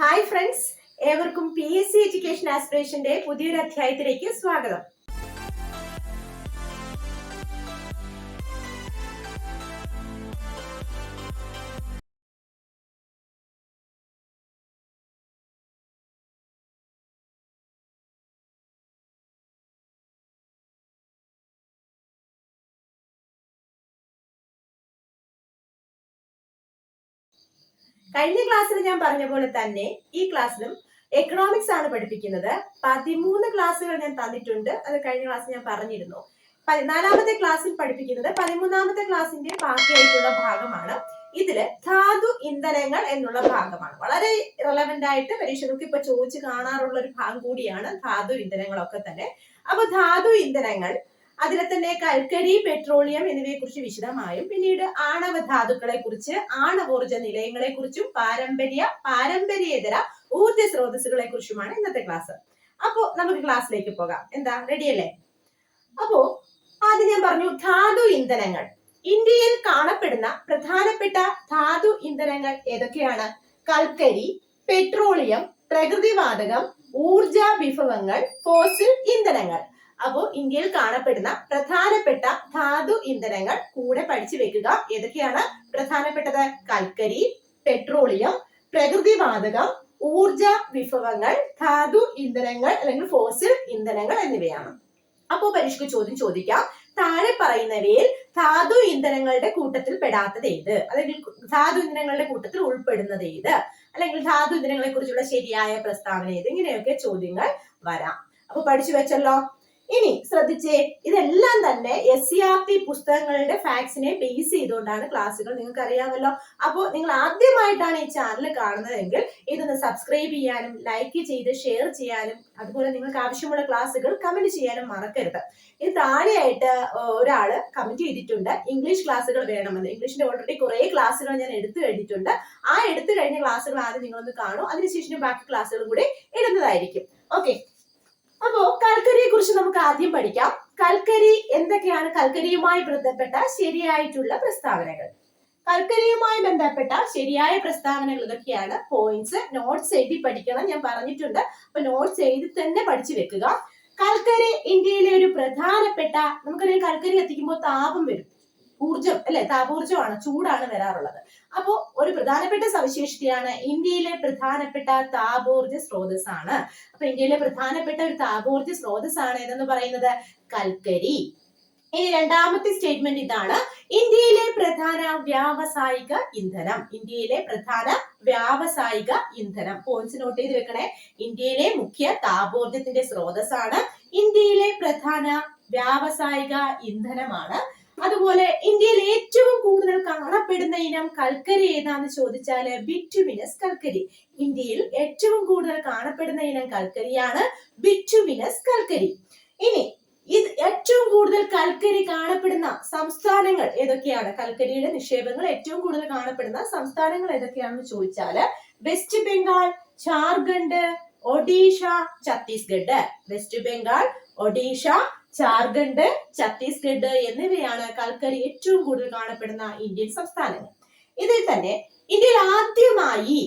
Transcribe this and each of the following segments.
Hi friends, ഏവർക്കും PSC education ആസ്പിറേഷന്റെ പുതിയൊരു അധ്യായത്തിലേക്ക് സ്വാഗതം. കഴിഞ്ഞ ക്ലാസ്സിൽ ഞാൻ പറഞ്ഞ പോലെ തന്നെ ഈ ക്ലാസ്സിലും എക്കണോമിക്സ് ആണ് പഠിപ്പിക്കുന്നത്. 13 ക്ലാസ്സുകൾ ഞാൻ തന്നിട്ടുണ്ട്. അത് കഴിഞ്ഞ ക്ലാസ് ഞാൻ പറഞ്ഞിരുന്നു. 14ാമത്തെ ക്ലാസ്സിൽ പഠിപ്പിക്കുന്നത് 13ാമത്തെ ക്ലാസ്സിന്റെ ബാക്കിയായിട്ടുള്ള ഭാഗമാണ്. ഇതില് ധാതു ഇന്ധനങ്ങൾ എന്നുള്ള ഭാഗമാണ്. വളരെ റെലവെന്റ് ആയിട്ട് പരീക്ഷകൾക്ക് ഇപ്പൊ ചോദിച്ചു കാണാറുള്ള ഒരു ഭാഗം കൂടിയാണ് ധാതു ഇന്ധനങ്ങളൊക്കെ തന്നെ. അപ്പൊ ധാതു ഇന്ധനങ്ങൾ, അതിലെ തന്നെ കൽക്കരി, പെട്രോളിയം എന്നിവയെ കുറിച്ച് വിശദമായും, പിന്നീട് ആണവ ധാതുക്കളെ കുറിച്ച്, ആണവോർജ നിലയങ്ങളെ കുറിച്ചും, പാരമ്പര്യേതര ഊർജ സ്രോതസ്സുകളെ കുറിച്ചുമാണ് ഇന്നത്തെ ക്ലാസ്. അപ്പോ നമുക്ക് ക്ലാസ്സിലേക്ക് പോകാം. എന്താ, റെഡിയല്ലേ? അപ്പോ ആദ്യം ഞാൻ പറഞ്ഞു ധാതു ഇന്ധനങ്ങൾ. ഇന്ത്യയിൽ കാണപ്പെടുന്ന പ്രധാനപ്പെട്ട ധാതു ഇന്ധനങ്ങൾ ഏതൊക്കെയാണ്? കൽക്കരി, പെട്രോളിയം, പ്രകൃതിവാതകം, ഊർജ വിഭവങ്ങൾ, ഫോസിൽ ഇന്ധനങ്ങൾ. അപ്പോ ഇന്ത്യയിൽ കാണപ്പെടുന്ന പ്രധാനപ്പെട്ട ധാതു ഇന്ധനങ്ങൾ കൂടെ പഠിച്ചു വെക്കുക. ഏതൊക്കെയാണ് പ്രധാനപ്പെട്ടത്? കൽക്കരി, പെട്രോളിയം, പ്രകൃതിവാതകം, ഊർജ വിഭവങ്ങൾ, ധാതു ഇന്ധനങ്ങൾ അല്ലെങ്കിൽ ഫോസിൽ ഇന്ധനങ്ങൾ എന്നിവയാണ്. അപ്പോ പരീക്ഷയ്ക്ക് ചോദ്യം ചോദിക്കാം, താഴെ പറയുന്നവയിൽ ധാതു ഇന്ധനങ്ങളുടെ കൂട്ടത്തിൽ പെടാത്തത് ഏത്? അല്ലെങ്കിൽ ധാതു ഇന്ധനങ്ങളുടെ കൂട്ടത്തിൽ ഉൾപ്പെടുന്നത് ഏത്? അല്ലെങ്കിൽ ധാതു ഇന്ധനങ്ങളെ കുറിച്ചുള്ള ശരിയായ പ്രസ്താവന ഏത്? ഇങ്ങനെയൊക്കെ ചോദ്യങ്ങൾ വരാം. അപ്പൊ പഠിച്ചു വെച്ചല്ലോ. ഇനി ശ്രദ്ധിച്ചേ, ഇതെല്ലാം തന്നെ SCERT പുസ്തകങ്ങളുടെ ഫാക്ട്സിനെ ബേസ് ചെയ്തുകൊണ്ടാണ് ക്ലാസ്സുകൾ. നിങ്ങൾക്ക് അറിയാമല്ലോ. അപ്പോൾ നിങ്ങൾ ആദ്യമായിട്ടാണ് ഈ ചാനൽ കാണുന്നതെങ്കിൽ ഇതൊന്ന് സബ്സ്ക്രൈബ് ചെയ്യാനും, ലൈക്ക് ചെയ്ത് ഷെയർ ചെയ്യാനും, അതുപോലെ നിങ്ങൾക്ക് ആവശ്യമുള്ള ക്ലാസ്സുകൾ കമന്റ് ചെയ്യാനും മറക്കരുത്. ഇത് താഴെയായിട്ട് ഒരാള് കമന്റ് ചെയ്തിട്ടുണ്ട്, ഇംഗ്ലീഷ് ക്ലാസ്സുകൾ വേണമെന്ന്. ഇംഗ്ലീഷിന്റെ ഓൾറെഡി കുറെ ക്ലാസ്സുകൾ ഞാൻ എടുത്തു കഴിഞ്ഞിട്ടുണ്ട്. ആ എടുത്തു കഴിഞ്ഞ ക്ലാസ്സുകൾ ആദ്യം നിങ്ങളൊന്ന് കാണൂ. അതിനുശേഷം ബാക്കി ക്ലാസ്സുകൾ കൂടി ഇടുന്നതായിരിക്കും. ഓക്കെ. അപ്പോ കൽക്കരിയെ കുറിച്ച് നമുക്ക് ആദ്യം പഠിക്കാം. കൽക്കരി എന്തൊക്കെയാണ്? കൽക്കരിയുമായി ബന്ധപ്പെട്ട ശരിയായിട്ടുള്ള പ്രസ്താവനകൾ. കൽക്കരിയുമായി ബന്ധപ്പെട്ട ശരിയായ പ്രസ്താവനകൾ ഇതൊക്കെയാണ്. പോയിന്റ്സ് നോട്ട്സ് എഴുതി പഠിക്കണം, ഞാൻ പറഞ്ഞിട്ടുണ്ട്. അപ്പൊ നോട്ട്സ് എഴുതി തന്നെ പഠിച്ചു വെക്കുക. കൽക്കരി ഇന്ത്യയിലെ ഒരു പ്രധാനപ്പെട്ട, നമുക്കറിയാം കൽക്കരി കത്തിക്കുമ്പോൾ താപം വരും, ഊർജം അല്ലെ, താപോർജമാണ്, ചൂടാണ് വരാറുള്ളത്. അപ്പോ ഒരു പ്രധാനപ്പെട്ട സവിശേഷതയാണ് ഇന്ത്യയിലെ പ്രധാനപ്പെട്ട താപോർജ സ്രോതസ്സാണ്. അപ്പൊ ഇന്ത്യയിലെ പ്രധാനപ്പെട്ട ഒരു താപോർജ സ്രോതസ്സാണ് ഏതെന്ന് പറയുന്നത്? കൽക്കരി. ഇനി രണ്ടാമത്തെ സ്റ്റേറ്റ്മെന്റ് ഇതാണ്, ഇന്ത്യയിലെ പ്രധാന വ്യാവസായിക ഇന്ധനം. ഇന്ത്യയിലെ പ്രധാന വ്യാവസായിക ഇന്ധനം. പോയിന്റ്സ് നോട്ട് ചെയ്ത് വെക്കണേ. ഇന്ത്യയിലെ മുഖ്യ താപോർജത്തിന്റെ സ്രോതസ്സാണ്, ഇന്ത്യയിലെ പ്രധാന വ്യാവസായിക ഇന്ധനമാണ്. അതുപോലെ ഇന്ത്യയിൽ ഏറ്റവും കൂടുതൽ കാണപ്പെടുന്ന ഇനം കൽക്കരി ഏതാന്ന് ചോദിച്ചാല് ബിറ്റുമിനസ് കൽക്കരി. ഇന്ത്യയിൽ ഏറ്റവും കൂടുതൽ കാണപ്പെടുന്ന ഇനം കൽക്കരിയാണ്, ബിറ്റുമിനസ് കൽക്കരി. ഇനി ഇത് ഏറ്റവും കൂടുതൽ കൽക്കരി കാണപ്പെടുന്ന സംസ്ഥാനങ്ങൾ ഏതൊക്കെയാണ്? കൽക്കരിയുടെ നിക്ഷേപങ്ങൾ ഏറ്റവും കൂടുതൽ കാണപ്പെടുന്ന സംസ്ഥാനങ്ങൾ ഏതൊക്കെയാണെന്ന് ചോദിച്ചാല് വെസ്റ്റ് ബംഗാൾ, ജാർഖണ്ഡ്, ഒഡീഷ, ഛത്തീസ്ഗഡ്. വെസ്റ്റ് ബംഗാൾ, ഒഡീഷ, ജാർഖണ്ഡ്, ഛത്തീസ്ഗഡ് എന്നിവയാണ് കൽക്കരി ഏറ്റവും കൂടുതൽ കാണപ്പെടുന്ന ഇന്ത്യൻ സംസ്ഥാനങ്ങൾ. ഇതിൽ തന്നെ ഇന്ത്യയിൽ ആദ്യമായി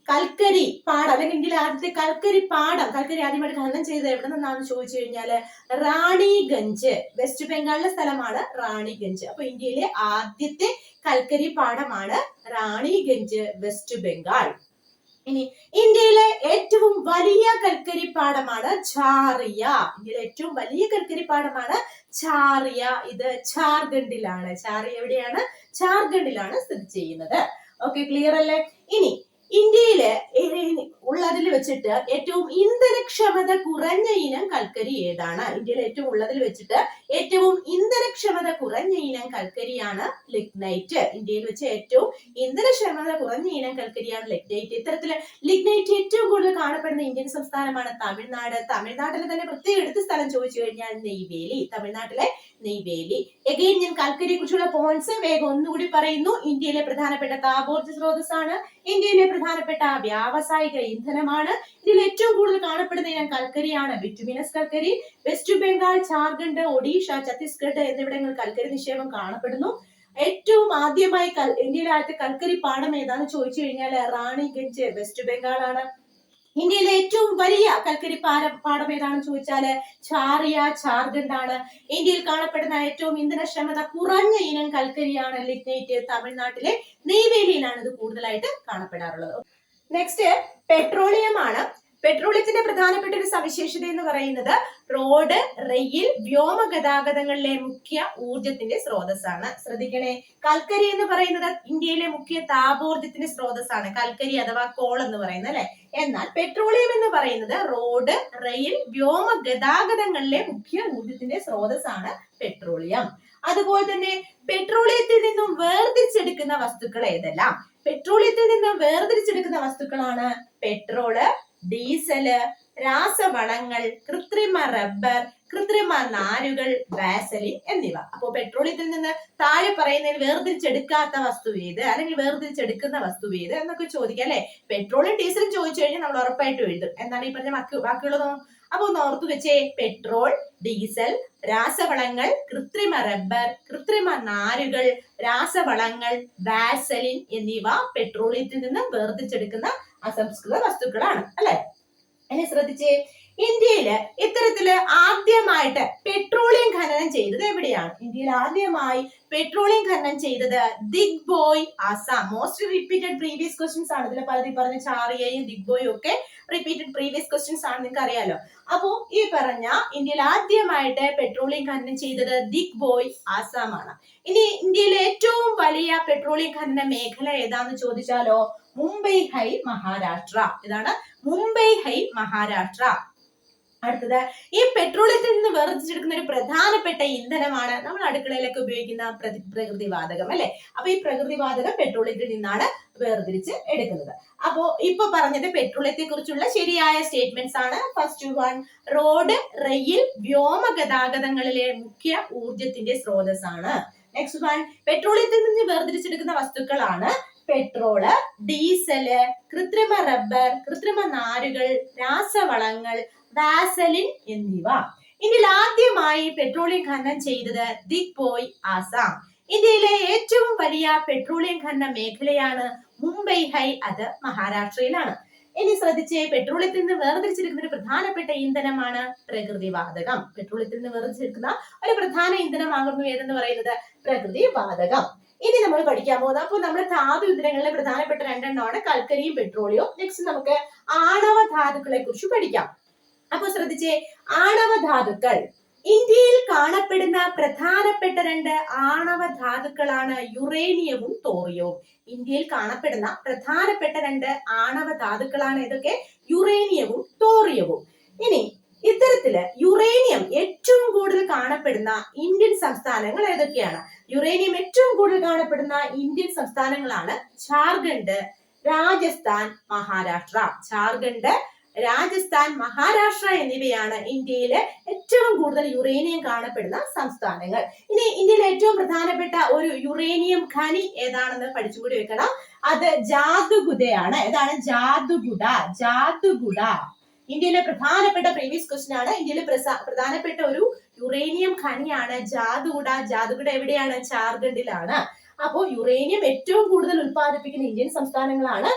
കൽക്കരി പാടം, അല്ലെങ്കിൽ ഇന്ത്യയിലെ ആദ്യത്തെ കൽക്കരി പാടം, കൽക്കരി ആദ്യമായിട്ട് ഖനനം ചെയ്തത് എവിടെ നിന്നാണെന്ന് ചോദിച്ചു കഴിഞ്ഞാല് റാണിഗഞ്ച്, വെസ്റ്റ് ബംഗാളിലെ സ്ഥലമാണ് റാണിഗഞ്ച്. അപ്പൊ ഇന്ത്യയിലെ ആദ്യത്തെ കൽക്കരി പാടമാണ് റാണിഗഞ്ച്, വെസ്റ്റ് ബംഗാൾ. ഇനി ഇന്ത്യയിലെ ഏറ്റവും വലിയ കൽക്കരി പാടമാണ് ഝാറിയ. ഇന്ത്യയിലെ ഏറ്റവും വലിയ കൽക്കരി പാടമാണ് ഝാറിയ. ഇത് ജാർഖണ്ഡിലാണ്. ഝാറിയ എവിടെയാണ്? ജാർഖണ്ഡിലാണ് സ്ഥിതി ചെയ്യുന്നത്. ഓക്കെ, ക്ലിയർ അല്ലേ? ഇനി ഇന്ത്യയില് ഉള്ളതിൽ വെച്ചിട്ട് ഏറ്റവും ഇന്ധനക്ഷമത കുറഞ്ഞ ഇനം കൽക്കരി ഏതാണ്? ഇന്ത്യയിൽ ഏറ്റവും ഉള്ളതിൽ വെച്ചിട്ട് ഏറ്റവും ഇന്ധനക്ഷമത കുറഞ്ഞ ഇനം കൽക്കരിയാണ് ലിഗ്നൈറ്റ്. ഇന്ത്യയിൽ വെച്ച് ഏറ്റവും ഇന്ധനക്ഷമത കുറഞ്ഞ ഇനം കൽക്കരിയാണ് ലിഗ്നൈറ്റ്. ഇത്തരത്തില് ലിഗ്നൈറ്റ് ഏറ്റവും കൂടുതൽ കാണപ്പെടുന്ന ഇന്ത്യൻ സംസ്ഥാനമാണ് തമിഴ്നാട്. തമിഴ്നാട്ടിലെ തന്നെ പ്രത്യേക എടുത്ത സ്ഥലം ചോദിച്ചു കഴിഞ്ഞാൽ നെയ്വേലി. തമിഴ്നാട്ടിലെ നെയ്വേലി. എഗെയിൻ ഞാൻ കൽക്കരിയെ കുറിച്ചുള്ള പോയിന്റ്സ് വേഗം ഒന്നുകൂടി പറയുന്നു. ഇന്ത്യയിലെ പ്രധാനപ്പെട്ട താപോർജ സ്രോതസ്സാണ്, ഇന്ത്യയിലെ പ്രധാനപ്പെട്ട വ്യാവസായിക ഇന്ധനമാണ്, ഇതിൽ ഏറ്റവും കൂടുതൽ കാണപ്പെടുന്ന ഇനം കൽക്കരിയാണ്, ബിറ്റുമിനസ് കൽക്കരി. വെസ്റ്റ് ബംഗാൾ, ജാർഖണ്ഡ്, ഒഡീഷ, ഛത്തീസ്ഗഡ് എന്നിവിടങ്ങളിൽ കൽക്കരി നിക്ഷേപം കാണപ്പെടുന്നു. ഏറ്റവും ആദ്യമായി ഇന്ത്യയിലെ ആദ്യത്തെ കൽക്കരി പാടം ഏതാണെന്ന് ചോദിച്ചു കഴിഞ്ഞാൽ റാണിഗഞ്ച്, വെസ്റ്റ് ബംഗാൾ ആണ്. ഇന്ത്യയിലെ ഏറ്റവും വലിയ കൽക്കരി പാടം ഏതാണെന്ന് ചോദിച്ചാല് ഝാർഖണ്ഡ് ആണ്. ഇന്ത്യയിൽ കാണപ്പെടുന്ന ഏറ്റവും ഇന്ധനക്ഷമത കുറഞ്ഞ ഇനം കൽക്കരിയാണ് ലിഗ്നൈറ്റ്. തമിഴ്നാട്ടിലെ നെയ്വേലിയിലാണ് ഇത് കൂടുതലായിട്ട് കാണപ്പെടാറുള്ളത്. നെക്സ്റ്റ് പെട്രോളിയം ആണ്. പെട്രോളിയത്തിന്റെ പ്രധാനപ്പെട്ട ഒരു സവിശേഷത എന്ന് പറയുന്നത് റോഡ്, റെയിൽ, വ്യോമ ഗതാഗതങ്ങളിലെ മുഖ്യ ഊർജത്തിന്റെ സ്രോതസ്സാണ്. ശ്രദ്ധിക്കണേ, കൽക്കരി എന്ന് പറയുന്നത് ഇന്ത്യയിലെ മുഖ്യ താപോർജത്തിന്റെ സ്രോതസ്സാണ്, കൽക്കരി അഥവാ കോൾ എന്ന് പറയുന്നത് അല്ലെ. എന്നാൽ പെട്രോളിയം എന്ന് പറയുന്നത് റോഡ്, റെയിൽ, വ്യോമ ഗതാഗതങ്ങളിലെ മുഖ്യ ഊർജത്തിന്റെ സ്രോതസ്സാണ് പെട്രോളിയം. അതുപോലെ തന്നെ പെട്രോളിയത്തിൽ നിന്നും വേർതിരിച്ചെടുക്കുന്ന വസ്തുക്കൾ ഏതെല്ലാം? പെട്രോളിയത്തിൽ നിന്നും വേർതിരിച്ചെടുക്കുന്ന വസ്തുക്കളാണ് പെട്രോള്, ഡീസല്, രാസവളങ്ങൾ, കൃത്രിമ റബ്ബർ, കൃത്രിമ നാരുകൾ, വാസലിൻ എന്നിവ. അപ്പോൾ പെട്രോളിയത്തിൽ നിന്ന് താഴെ പറയുന്നതിൽ വേർതിരിച്ചെടുക്കാത്ത വസ്തു ഏത്, അല്ലെങ്കിൽ വേർതിരിച്ചെടുക്കുന്ന വസ്തു ഏത് എന്നൊക്കെ ചോദിക്കാം അല്ലെ. പെട്രോളും ഡീസലും ചോദിച്ചു കഴിഞ്ഞാൽ നമ്മൾ ഉറപ്പായിട്ടും എഴുതും. എന്താണ് ഈ പറഞ്ഞ ബാക്കിയുള്ളതോ? അപ്പൊ ഒന്ന് ഓർത്തു വെച്ചേ, പെട്രോൾ, ഡീസൽ, രാസവളങ്ങൾ, കൃത്രിമ റബ്ബർ, കൃത്രിമ നാരുകൾ, രാസവളങ്ങൾ, വാസലിൻ എന്നിവ പെട്രോളിയത്തിൽ നിന്ന് വേർതിരിച്ചെടുക്കുന്ന അസംസ്കൃത വസ്തുക്കളാണ് അല്ലെ. ഇനി ശ്രദ്ധിച്ചേ, ഇന്ത്യയില് ഇത്തരത്തില് ആദ്യമായിട്ട് പെട്രോളിയം ഖനനം ചെയ്തത് എവിടെയാണ്? ഇന്ത്യയിൽ ആദ്യമായി പെട്രോളിയം ഖനനം ചെയ്തത് Digboi, Assam. Most repeated previous questions ആണ്. ഇതിൽ പലതി പറഞ്ഞ ചാറിയയും ദിഗ്ബോയും ഒക്കെ റിപ്പീറ്റഡ് പ്രീവിയസ് ക്വസ്റ്റ്യൻസ് ആണ്, നിങ്ങൾക്ക് അറിയാലോ. അപ്പോ ഈ പറഞ്ഞ ഇന്ത്യയിൽ ആദ്യമായിട്ട് പെട്രോളിയം ഖനനം ചെയ്തത് ദിഗ്ബോയ്, ആസാം ആണ്. ഇനി ഇന്ത്യയിലെ ഏറ്റവും വലിയ പെട്രോളിയം ഖനന മേഖല ഏതാന്ന് ചോദിച്ചാലോ, മുംബൈ ഹൈ, മഹാരാഷ്ട്ര. ഇതാണ് മുംബൈ ഹൈ, മഹാരാഷ്ട്ര. അടുത്തത്, ഈ പെട്രോളിയത്തിൽ നിന്ന് വേർതിരിച്ചെടുക്കുന്ന ഒരു പ്രധാനപ്പെട്ട ഇന്ധനമാണ് നമ്മൾ അടുക്കളയിലൊക്കെ ഉപയോഗിക്കുന്ന പ്രകൃതിവാതകം അല്ലെ. അപ്പൊ ഈ പ്രകൃതിവാതകം പെട്രോളിയത്തിൽ നിന്നാണ് വേർതിരിച്ച് എടുക്കുന്നത്. അപ്പോ ഇപ്പൊ പറഞ്ഞത് പെട്രോളിയത്തെ കുറിച്ചുള്ള ശരിയായ സ്റ്റേറ്റ്മെന്റ്സ് ആണ്. ഫസ്റ്റ് വൺ, റോഡ്, റെയിൽ, വ്യോമ ഗതാഗതങ്ങളിലെ മുഖ്യ ഊർജത്തിന്റെ സ്രോതസ്സാണ്. നെക്സ്റ്റ് വൺ, പെട്രോളിയത്തിൽ നിന്ന് വേർതിരിച്ചെടുക്കുന്ന വസ്തുക്കളാണ് പെട്രോള്, ഡീസല്, കൃത്രിമ റബ്ബർ, കൃത്രിമ നാരുകൾ, രാസവളങ്ങൾ, വാസലിൻ എന്നിവ. ഇന്ത്യയിൽ ആദ്യമായി പെട്രോളിയം ഖനനം ചെയ്തത് ദിഗ്ബോയ്, ആസാം. ഇന്ത്യയിലെ ഏറ്റവും വലിയ പെട്രോളിയം ഖനന മേഖലയാണ് മുംബൈ ഹൈ, അത് മഹാരാഷ്ട്രയിലാണ്. ഇനി ശ്രദ്ധിച്ചേ, പെട്രോളിയത്തിൽ നിന്ന് വേർതിരിച്ചെടുക്കുന്ന ഒരു പ്രധാനപ്പെട്ട ഇന്ധനമാണ് പ്രകൃതിവാതകം. പെട്രോളിയത്തിൽ നിന്ന് വേർതിരിച്ചെടുക്കുന്ന ഒരു പ്രധാന ഇന്ധനമാകുന്നു ഏതെന്ന് പറയുന്നത് പ്രകൃതിവാതകം. ഇനി നമ്മൾ പഠിക്കാൻ പോകുന്നത്, അപ്പോൾ നമ്മുടെ ധാതു ഇന്ധനങ്ങളിലെ പ്രധാനപ്പെട്ട രണ്ടെണ്ണമാണ് കൽക്കരിയും പെട്രോളിയവും. നെക്സ്റ്റ് നമുക്ക് ആണവ ധാതുക്കളെ കുറിച്ച് പഠിക്കാം. അപ്പൊ ശ്രദ്ധിച്ചേ, ആണവ ധാതുക്കൾ. ഇന്ത്യയിൽ കാണപ്പെടുന്ന പ്രധാനപ്പെട്ട രണ്ട് ആണവ ധാതുക്കളാണ് യുറേനിയവും തോറിയവും. ഇന്ത്യയിൽ കാണപ്പെടുന്ന പ്രധാനപ്പെട്ട രണ്ട് ആണവ ധാതുക്കളാണ് ഇതൊക്കെ, യുറേനിയവും തോറിയവും. ഇനി ഇത്തരത്തില് യുറേനിയം ഏറ്റവും കൂടുതൽ കാണപ്പെടുന്ന ഇന്ത്യൻ സംസ്ഥാനങ്ങൾ ഏതൊക്കെയാണ്? യുറേനിയം ഏറ്റവും കൂടുതൽ കാണപ്പെടുന്ന ഇന്ത്യൻ സംസ്ഥാനങ്ങളാണ് ഝാർഖണ്ഡ്, രാജസ്ഥാൻ, മഹാരാഷ്ട്ര. ഝാർഖണ്ഡ്, രാജസ്ഥാൻ, മഹാരാഷ്ട്ര എന്നിവയാണ് ഇന്ത്യയിലെ ഏറ്റവും കൂടുതൽ യുറേനിയം കാണപ്പെടുന്ന സംസ്ഥാനങ്ങൾ. ഇനി ഇന്ത്യയിലെ ഏറ്റവും പ്രധാനപ്പെട്ട ഒരു യുറേനിയം ഖനി ഏതാണെന്ന് പഠിച്ചുകൂടി വെക്കണം. അത് ജാദുഗുഡയാണ്. ഏതാണ്? ജാദുഗുഡ. ഇന്ത്യയിലെ പ്രധാനപ്പെട്ട പ്രീവിയസ് ക്വസ്റ്റ്യൻ ആണ്. ഇന്ത്യയിലെ പ്രധാനപ്പെട്ട ഒരു യുറേനിയം ഖനിയാണ് ജാദുഗുഡ എവിടെയാണ്? ഝാർഖണ്ഡിലാണ്. അപ്പോ യുറേനിയം ഏറ്റവും കൂടുതൽ ഉത്പാദിപ്പിക്കുന്ന ഇന്ത്യൻ സംസ്ഥാനങ്ങളാണ്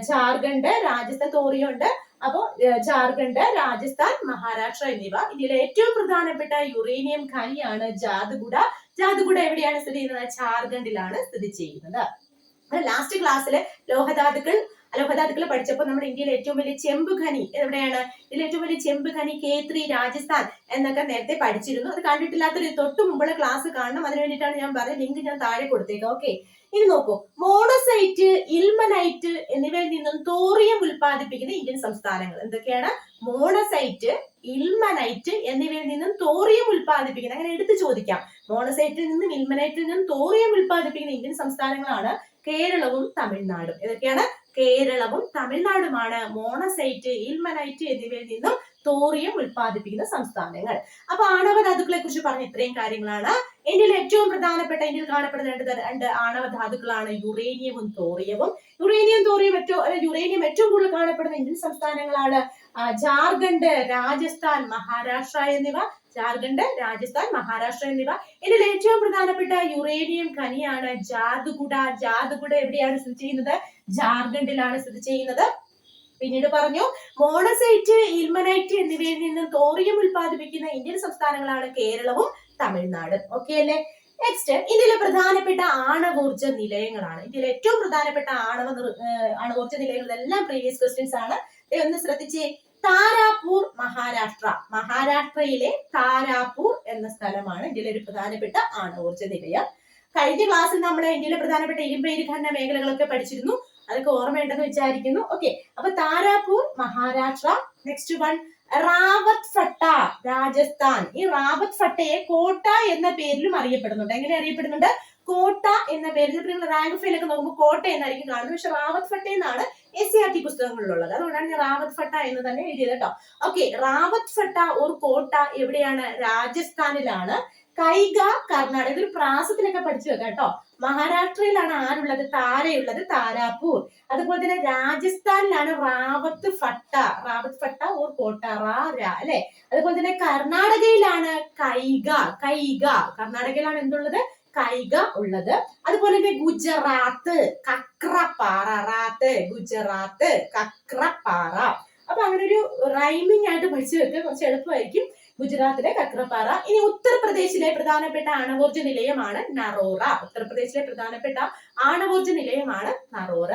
ഝാർഖണ്ഡ്, രാജസ്ഥാൻ, തോറിയുണ്ട്. അപ്പോ ഝാർഖണ്ഡ്, രാജസ്ഥാൻ, മഹാരാഷ്ട്ര എന്നിവ. ഇന്ത്യയിലെ ഏറ്റവും പ്രധാനപ്പെട്ട യുറേനിയം ഖനിയാണ് ജാദുഗുഡ എവിടെയാണ് സ്ഥിതി ചെയ്യുന്നത്? ഝാർഖണ്ഡിലാണ് സ്ഥിതി ചെയ്യുന്നത്. ലാസ്റ്റ് ക്ലാസ്സില് ലോഹധാതുക്കൾ പഠിച്ചപ്പോൾ നമ്മുടെ ഇന്ത്യയിലെ ഏറ്റവും വലിയ ചെമ്പ് ഖനി എവിടെയാണ്? ഇതിൽ ഏറ്റവും വലിയ ചെമ്പ് ഖനി K3, രാജസ്ഥാൻ എന്നൊക്കെ നേരത്തെ പഠിച്ചിരുന്നു. അത് കണ്ടിട്ടില്ലാത്തൊരു തൊട്ട് മുമ്പുള്ള ക്ലാസ് കാണണം. അതിനു വേണ്ടിയിട്ടാണ് ഞാൻ പറഞ്ഞത്. ലിങ്ക് ഞാൻ താഴെ കൊടുത്തേക്കാം. ഓക്കെ, ഇനി നോക്കൂ, മോണസൈറ്റ്, ഇൽമനൈറ്റ് എന്നിവയിൽ നിന്നും തോറിയം ഉൽപ്പാദിപ്പിക്കുന്ന ഇന്ത്യൻ സംസ്ഥാനങ്ങൾ എന്തൊക്കെയാണ്? മോണസൈറ്റ്, ഇൽമനൈറ്റ് എന്നിവയിൽ നിന്നും തോറിയം ഉൽപ്പാദിപ്പിക്കുന്ന, അങ്ങനെ എടുത്തു ചോദിക്കാം. മോണസൈറ്റിൽ നിന്നും ഇൽമനൈറ്റിൽ നിന്നും തോറിയം ഉൽപ്പാദിപ്പിക്കുന്ന ഇന്ത്യൻ സംസ്ഥാനങ്ങളാണ് കേരളവും തമിഴ്നാടും. ഏതൊക്കെയാണ്? കേരളവും തമിഴ്നാടുമാണ് മോണസൈറ്റ്, ഇൽമനൈറ്റ് എന്നിവയിൽ നിന്നും തോറിയം ഉൽപ്പാദിപ്പിക്കുന്ന സംസ്ഥാനങ്ങൾ. അപ്പൊ ആണവ ധാതുക്കളെ കുറിച്ച് പറഞ്ഞ ഇത്രയും കാര്യങ്ങളാണ്. ഇന്ത്യയിൽ ഏറ്റവും പ്രധാനപ്പെട്ട, ഇന്ത്യയിൽ കാണപ്പെടുന്ന രണ്ട് ആണവ ധാതുക്കളാണ് യുറേനിയവും തോറിയവും. യുറേനിയം ഏറ്റവും കൂടുതൽ കാണപ്പെടുന്ന ഇന്ത്യൻ സംസ്ഥാനങ്ങളാണ് ഝാർഖണ്ഡ്, രാജസ്ഥാൻ, മഹാരാഷ്ട്ര എന്നിവ. ഇതിൽ ഏറ്റവും പ്രധാനപ്പെട്ട യുറേനിയം ഖനിയാണ് ജാദുഗുഡ. എവിടെയാണ് സ്ഥിതി ചെയ്യുന്നത്? ഝാർഖണ്ഡിലാണ് സ്ഥിതി ചെയ്യുന്നത്. പിന്നീട് പറഞ്ഞു മോണസൈറ്റ്, ഇൽമനൈറ്റ് എന്നിവയിൽ നിന്നും തോറിയം ഉൽപ്പാദിപ്പിക്കുന്ന ഇന്ത്യൻ സംസ്ഥാനങ്ങളാണ് കേരളവും തമിഴ്നാട്. ഓക്കെ അല്ലേ? നെക്സ്റ്റ്, ഇന്ത്യയിലെ പ്രധാനപ്പെട്ട ആണവോർജ നിലയങ്ങളാണ്. ഇന്ത്യയിലെ ഏറ്റവും പ്രധാനപ്പെട്ട ആണവോർജ നിലയങ്ങൾ ഇതെല്ലാം പ്രീവിയസ് ക്വസ്റ്റ്യൻസ് ആണ്. ഒന്ന് ശ്രദ്ധിച്ചേ, താരാപൂർ മഹാരാഷ്ട്ര. മഹാരാഷ്ട്രയിലെ താരാപൂർ എന്ന സ്ഥലമാണ് ഇന്ത്യയിലെ ഒരു പ്രധാനപ്പെട്ട ആണവോർജ നിലയം. കഴിഞ്ഞ ക്ലാസ്സിൽ നമ്മൾ ഇന്ത്യയിലെ പ്രധാനപ്പെട്ട ഇരുമ്പയിര് ഖനന മേഖലകളൊക്കെ പഠിച്ചിരുന്നു. അതൊക്കെ ഓർമ്മയുണ്ടെന്ന് വിചാരിക്കുന്നു. ഓക്കെ, അപ്പൊ Tarapur Maharashtra. Next one Rawatbhata, Rajasthan. ഈ റാവത്ത് ഫട്ടയെ കോട്ട എന്ന പേരിലും അറിയപ്പെടുന്നുണ്ട്. എങ്ങനെ അറിയപ്പെടുന്നുണ്ട്? കോട്ട എന്ന പേരിൽ. നിങ്ങൾ റാങ്ക് ഫയലൊക്കെ നോക്കുമ്പോൾ കോട്ട എന്നായിരിക്കും കാണുന്നത്, പക്ഷെ റാവത്ത് ഫട്ട എന്നാണ് SCERT പുസ്തകങ്ങളിലുള്ളത്. അതുകൊണ്ടാണ് ഞാൻ റാവത്ത് ഫട്ട എന്ന് തന്നെ എഴുതിയത് കേട്ടോ. ഓക്കെ, റാവത്ത് ഫട്ട ഒരു കോട്ട എവിടെയാണ്? രാജസ്ഥാനിലാണ്. കൈഗ കർണാടക. ഇതൊരു പ്രാസത്തിലൊക്കെ പഠിച്ചു വെക്കാം കേട്ടോ. മഹാരാഷ്ട്രയിലാണ് ആരുള്ളത്? താരയുള്ളത്, താരാപൂർ. അതുപോലെ തന്നെ രാജസ്ഥാനിലാണ് റാവത്ത് ഫട്ട. റാവത്ത് ഫട്ട ഓർ കോട്ട, അല്ലെ. അതുപോലെ തന്നെ കർണാടകയിലാണ് കൈഗ. കർണാടകയിലാണ് എന്തുള്ളത്? കൈഗ ഉള്ളത്. അതുപോലെ തന്നെ ഗുജറാത്ത് കക്രപ്പാറ. ഗുജറാത്ത് കക്രപ്പാറ. അപ്പൊ അങ്ങനെ ഒരു റൈമിംഗ് ആയിട്ട് പഠിച്ചു വെക്കുക, കുറച്ച് എളുപ്പമായിരിക്കും. ഗുജറാത്തിലെ കക്രപ്പാറ. ഇനി ഉത്തർപ്രദേശിലെ പ്രധാനപ്പെട്ട ആണവോർജ നിലയമാണ് നറോറ. ഉത്തർപ്രദേശിലെ പ്രധാനപ്പെട്ട ആണവോർജ നിലയമാണ് നറോറ.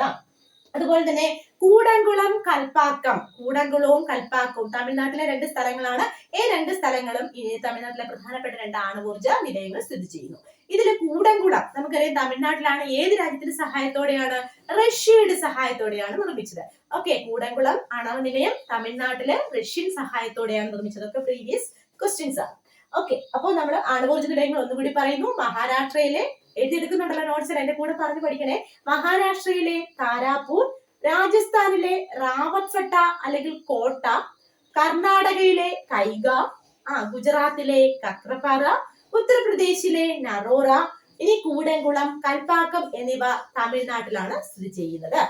അതുപോലെ തന്നെ കൂടംകുളം, കൽപ്പാക്കം. കൂടംകുളവും കൽപ്പാക്കവും തമിഴ്നാട്ടിലെ 2 സ്ഥലങ്ങളാണ്. ഈ 2 സ്ഥലങ്ങളും തമിഴ്നാട്ടിലെ പ്രധാനപ്പെട്ട 2 ആണവോർജ നിലയങ്ങൾ സ്ഥിതി ചെയ്യുന്നു. ഇതിൽ കൂടംകുളം നമുക്കറിയാം തമിഴ്നാട്ടിലാണ്. ഏത് രാജ്യത്തിന്റെ സഹായത്തോടെയാണ്? റഷ്യയുടെ സഹായത്തോടെയാണ് നിർമ്മിച്ചത്. ഓക്കെ, കൂടംകുളം ആണവ നിലയം തമിഴ്നാട്ടിലെ റഷ്യൻ സഹായത്തോടെയാണ് നിർമ്മിച്ചത്. ഒക്കെ പ്രീവിയസ് ക്വസ്റ്റ്യൻസ് ആണ്. ഓക്കെ, അപ്പോൾ നമ്മൾ ആണവോർജ നിലയങ്ങൾ ഒന്നുകൂടി പറയുന്നു. മഹാരാഷ്ട്രയിലെ, എഴുതിയെടുക്കുന്നുണ്ടല്ലോ നോട്ട്സിൽ, എന്റെ കൂടെ പറഞ്ഞു പഠിക്കണേ. മഹാരാഷ്ട്രയിലെ താരാപൂർ, രാജസ്ഥാനിലെ റാവത്ത് ഫട്ട അല്ലെങ്കിൽ കോട്ട, കർണാടകയിലെ കൈഗ, ഗുജറാത്തിലെ കക്രപ്പാറ, ഉത്തർപ്രദേശിലെ നറോറ, ഇനി കൂടംകുളം, കൽപ്പാക്കം എന്നിവ തമിഴ്നാട്ടിലാണ് സ്ഥിതി ചെയ്യുന്നത്.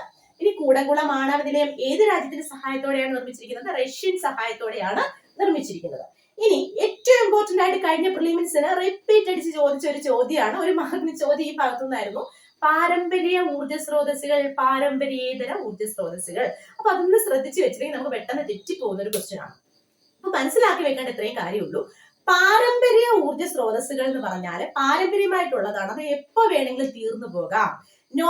ഇനി കൂടംകുളം ആണവ നിലയം ഏത് രാജ്യത്തിന്റെ സഹായത്തോടെയാണ് നിർമ്മിച്ചിരിക്കുന്നത്? റഷ്യൻ സഹായത്തോടെയാണ് നിർമ്മിച്ചിരിക്കുന്നത്. ഇനി ഏറ്റവും ഇമ്പോർട്ടന്റ് ആയിട്ട് കഴിഞ്ഞ പ്രിലിമിൻസിന് റിപ്പീറ്റ് അടിച്ച് ചോദിച്ച ഒരു ചോദ്യമാണ്, ഒരു മാർക്കിന് ചോദ്യം ഈ ഭാഗത്തുനിന്നായിരുന്നു. പാരമ്പര്യ ഊർജ്ജ സ്രോതസ്സുകൾ, പാരമ്പര്യേതര ഊർജ്ജ സ്രോതസ്സുകൾ. അപ്പൊ അതൊന്ന് ശ്രദ്ധിച്ചു വെച്ചിട്ടുണ്ടെങ്കിൽ നമുക്ക് പെട്ടെന്ന് തെറ്റിപ്പോകുന്ന ഒരു ക്വസ്റ്റ്യൻ ആണ്. അപ്പൊ മനസ്സിലാക്കി വെക്കേണ്ട ഇത്രയും കാര്യമുള്ളൂ. പാരമ്പര്യ ഊർജ്ജ സ്രോതസ്സുകൾ എന്ന് പറഞ്ഞാൽ പാരമ്പര്യമായിട്ടുള്ളതാണ്. അത് എപ്പോ വേണമെങ്കിലും തീർന്നു പോകാം.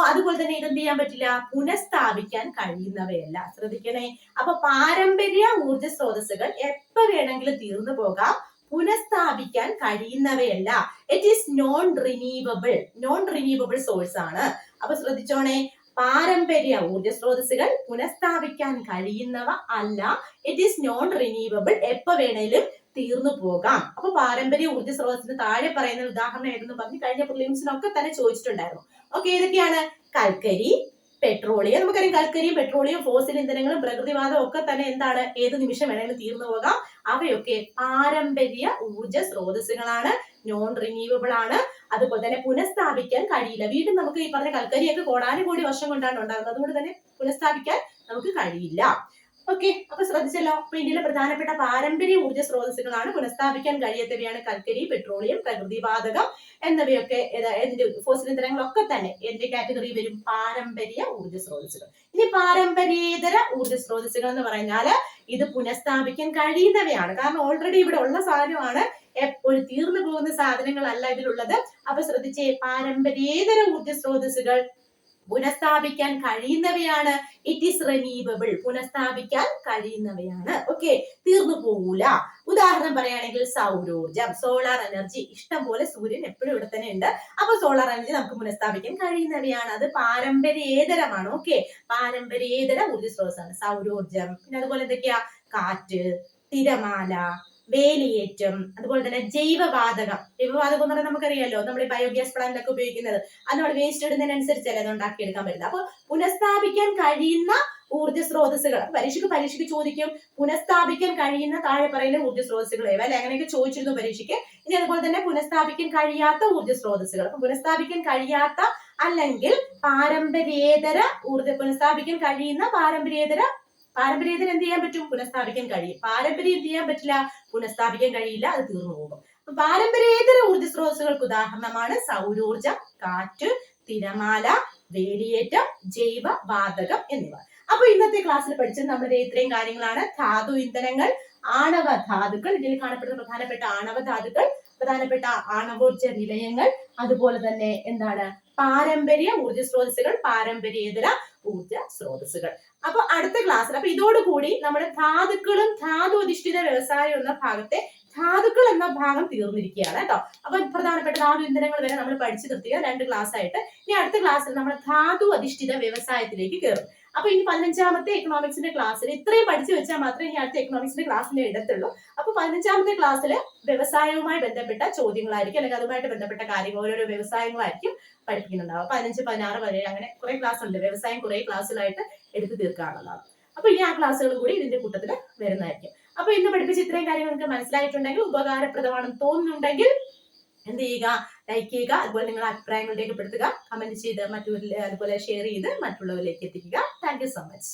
അതുപോലെ തന്നെ ഇതെന്ത് ചെയ്യാൻ പറ്റില്ല? പുനഃസ്ഥാപിക്കാൻ കഴിയുന്നവയല്ല. ശ്രദ്ധിക്കണേ. അപ്പൊ പാരമ്പര്യ ഊർജ്ജ സ്രോതസ്സുകൾ എപ്പോ വേണമെങ്കിലും തീർന്നു പോകാം, പുനഃസ്ഥാപിക്കാൻ കഴിയുന്നവയല്ല. It is non renewable source ആണ്. അപ്പൊ ശ്രദ്ധിച്ചോണേ, പാരമ്പര്യ ഊർജ്ജ സ്രോതസ്സുകൾ പുനഃസ്ഥാപിക്കാൻ കഴിയുന്നവ അല്ല. It is non renewable. എപ്പോ വേണേലും തീർന്നു പോകാം. അപ്പൊ പാരമ്പര്യ ഊർജ്ജ സ്രോതസ്സിന് താഴെ പറയുന്ന ഉദാഹരണം ഏതെന്ന് പറഞ്ഞ് കഴിഞ്ഞ പ്രിലിംസിനൊക്കെ തന്നെ ചോദിച്ചിട്ടുണ്ടായിരുന്നു. ഓക്കെ, ഏതൊക്കെയാണ്? കൽക്കരി, പെട്രോളിയം. നമുക്കറിയാം കൽക്കരിയും പെട്രോളിയം, ഫോസിൽ ഇന്ധനങ്ങളും പ്രകൃതിവാദവും ഒക്കെ തന്നെ എന്താണ്? ഏത് നിമിഷം വേണമെങ്കിലും തീർന്നു പോകാം. അവയൊക്കെ പാരമ്പര്യ ഊർജ്ജ സ്രോതസ്സുകളാണ്, നോൺ റിന്യൂവബിൾ ആണ്. അതുപോലെ തന്നെ പുനഃസ്ഥാപിക്കാൻ കഴിയില്ല. വീണ്ടും നമുക്ക് ഈ പറഞ്ഞ കൽക്കരിയൊക്കെ കോടാനുകോടി വർഷം കൊണ്ടാണ് ഉണ്ടാകുന്നത്. അതുകൊണ്ട് തന്നെ പുനഃസ്ഥാപിക്കാൻ നമുക്ക് കഴിയില്ല. ഓക്കെ, അപ്പൊ ശ്രദ്ധിച്ചല്ലോ. അപ്പൊ ഇന്ത്യയിലെ പ്രധാനപ്പെട്ട പാരമ്പര്യ ഊർജ്ജ സ്രോതസ്സുകളാണ്, പുനഃസ്ഥാപിക്കാൻ കഴിയാത്തവയാണ് കൽക്കരി, പെട്രോളിയം, പ്രകൃതിവാതകം എന്നിവയൊക്കെ. ഫോസിൽ ഇന്ധനങ്ങളൊക്കെ തന്നെ എന്ത് കാറ്റഗറി വരും? പാരമ്പര്യ ഊർജ്ജ സ്രോതസ്സുകൾ. ഇനി പാരമ്പര്യേതര ഊർജ്ജ സ്രോതസ്സുകൾ എന്ന് പറഞ്ഞാൽ ഇത് പുനഃസ്ഥാപിക്കാൻ കഴിയുന്നവയാണ്. കാരണം ഓൾറെഡി ഇവിടെ ഉള്ള സാധനമാണ്, എപ്പോഴും തീർന്നു പോകുന്ന സാധനങ്ങളല്ല ഇതിലുള്ളത്. അപ്പൊ ശ്രദ്ധിച്ചേ, പാരമ്പര്യേതര ഊർജ്ജ സ്രോതസ്സുകൾ പുനഃസ്ഥാപിക്കാൻ കഴിയുന്നവയാണ്. It is renewable. പുനഃസ്ഥാപിക്കാൻ കഴിയുന്നവയാണ്. ഓക്കെ, തീർന്നു പോകൂല. ഉദാഹരണം പറയുകയാണെങ്കിൽ സൗരോർജം, സോളാർ എനർജി. ഇഷ്ടം പോലെ സൂര്യൻ എപ്പോഴും ഇവിടെ തന്നെ ഉണ്ട്. അപ്പൊ സോളാർ എനർജി നമുക്ക് പുനഃസ്ഥാപിക്കാൻ കഴിയുന്നവയാണ്. അത് പാരമ്പര്യേതരമാണ്. ഓക്കെ, പാരമ്പര്യേതര ഊർജ്ജ സ്രോതസ്സാണ് സൗരോർജം. പിന്നെ അതുപോലെ എന്തൊക്കെയാ? കാറ്റ്, തിരമാല, വേലിയേറ്റം, അതുപോലെ തന്നെ ജൈവവാതകം. ജൈവവാതകം എന്ന് പറഞ്ഞാൽ നമുക്കറിയാലോ, നമ്മൾ ഈ ബയോഗ്യാസ് പ്ലാന്റിലൊക്കെ ഉപയോഗിക്കുന്നത്. അത് നമ്മൾ വേസ്റ്റ് ഇടുന്നതിനനുസരിച്ചല്ലേ അത് ഉണ്ടാക്കിയെടുക്കാൻ പറ്റുന്നത്. അപ്പൊ പുനഃസ്ഥാപിക്കാൻ കഴിയുന്ന ഊർജ്ജ സ്രോതസ്സുകൾ പരീക്ഷയ്ക്ക് ചോദിക്കും. പുനഃസ്ഥാപിക്കാൻ കഴിയുന്ന താഴെ പറയുന്ന ഊർജ്ജ സ്രോതസ്സുകൾ ഏവ, അല്ലെ? അങ്ങനെയൊക്കെ ചോദിച്ചിരുന്നു പരീക്ഷയ്ക്ക്. ഇനി അതുപോലെ തന്നെ പുനഃസ്ഥാപിക്കാൻ കഴിയാത്ത ഊർജ്ജ സ്രോതസ്സുകൾ. അപ്പൊ പുനഃസ്ഥാപിക്കാൻ കഴിയാത്ത അല്ലെങ്കിൽ പാരമ്പര്യേതര പുനഃസ്ഥാപിക്കാൻ കഴിയുന്ന പാരമ്പര്യേതരം എന്ത് ചെയ്യാൻ പറ്റും? പുനഃസ്ഥാപിക്കാൻ കഴിയും. പാരമ്പര്യം എന്ത് ചെയ്യാൻ പറ്റില്ല? പുനഃസ്ഥാപിക്കാൻ കഴിയില്ല, അത് തീർന്നു പോകും. പാരമ്പര്യേതര ഊർജ്ജ സ്രോതസ്സുകൾക്ക് ഉദാഹരണമാണ് സൗരോർജം, കാറ്റ്, തിരമാല, വേലിയേറ്റം, ജൈവവാതകം എന്നിവ. അപ്പൊ ഇന്നത്തെ ക്ലാസ്സിൽ പഠിച്ചത് നമ്മുടെ ഇത്രയും കാര്യങ്ങളാണ്. ധാതു ഇന്ധനങ്ങൾ, ആണവ ധാതുക്കൾ, ഇതിൽ കാണപ്പെടുന്ന പ്രധാനപ്പെട്ട ആണവ ധാതുക്കൾ, പ്രധാനപ്പെട്ട ആണവോർജ നിലയങ്ങൾ, അതുപോലെ തന്നെ എന്താണ് പാരമ്പര്യ ഊർജ്ജ സ്രോതസ്സുകൾ, പാരമ്പര്യേതര ഊർജ്ജ സ്രോതസ്സുകൾ. അപ്പൊ അടുത്ത ക്ലാസ്സിൽ അപ്പൊ ഇതോടുകൂടി നമ്മുടെ ധാതുക്കളും ധാതു അധിഷ്ഠിത വ്യവസായം എന്ന ഭാഗത്തെ ധാതുക്കൾ എന്ന ഭാഗം തീർന്നിരിക്കുകയാണ് കേട്ടോ. അപ്പൊ പ്രധാനപ്പെട്ട ധാതു ഇന്ധനങ്ങൾ വരെ നമ്മൾ പഠിച്ചു നിർത്തിയ 2 ക്ലാസ് ആയിട്ട് ഇനി അടുത്ത ക്ലാസ്സിൽ നമ്മൾ ധാതു അധിഷ്ഠിത വ്യവസായത്തിലേക്ക് കയറും. അപ്പൊ ഇനി 15ാമത്തെ എക്കണോമിക്സിന്റെ ക്ലാസ്സിൽ ഇത്രയും പഠിച്ചു വെച്ചാൽ മാത്രമേ ഇനി അടുത്ത എക്കണോമിക്സിന്റെ ക്ലാസ്സിനെ എടുത്തുള്ളൂ. അപ്പൊ 15ാമത്തെ ക്ലാസ്സിൽ വ്യവസായവുമായി ബന്ധപ്പെട്ട ചോദ്യങ്ങളായിരിക്കും, അല്ലെങ്കിൽ അതുമായിട്ട് ബന്ധപ്പെട്ട കാര്യങ്ങൾ ഓരോരോ വ്യവസായങ്ങളായിരിക്കും പഠിപ്പിക്കുന്നുണ്ടാവും. 15, 16, 17 അങ്ങനെ കുറെ ക്ലാസ് ഉണ്ട്. വ്യവസായം കുറെ ക്ലാസ്സിലായിട്ട് എടുത്തു തീർക്കാനുള്ളതാണ്. അപ്പൊ ഇനി ആ ക്ലാസ്സുകളും കൂടി ഇതിന്റെ കൂട്ടത്തിൽ വരുന്നതായിരിക്കും. അപ്പൊ ഇന്ന് പഠിപ്പിച്ച ഇത്രയും കാര്യങ്ങൾ നിങ്ങൾക്ക് മനസ്സിലായിട്ടുണ്ടെങ്കിൽ, ഉപകാരപ്രദമാണെന്ന് തോന്നുന്നുണ്ടെങ്കിൽ എന്ത് ചെയ്യുക, ലൈക്ക് ചെയ്യുക. അതുപോലെ നിങ്ങളുടെ അഭിപ്രായങ്ങൾ രേഖപ്പെടുത്തുക, കമന്റ് ചെയ്ത് അതുപോലെ ഷെയർ ചെയ്ത് മറ്റുള്ളവരിലേക്ക് എത്തിക്കുക. Thank you so much.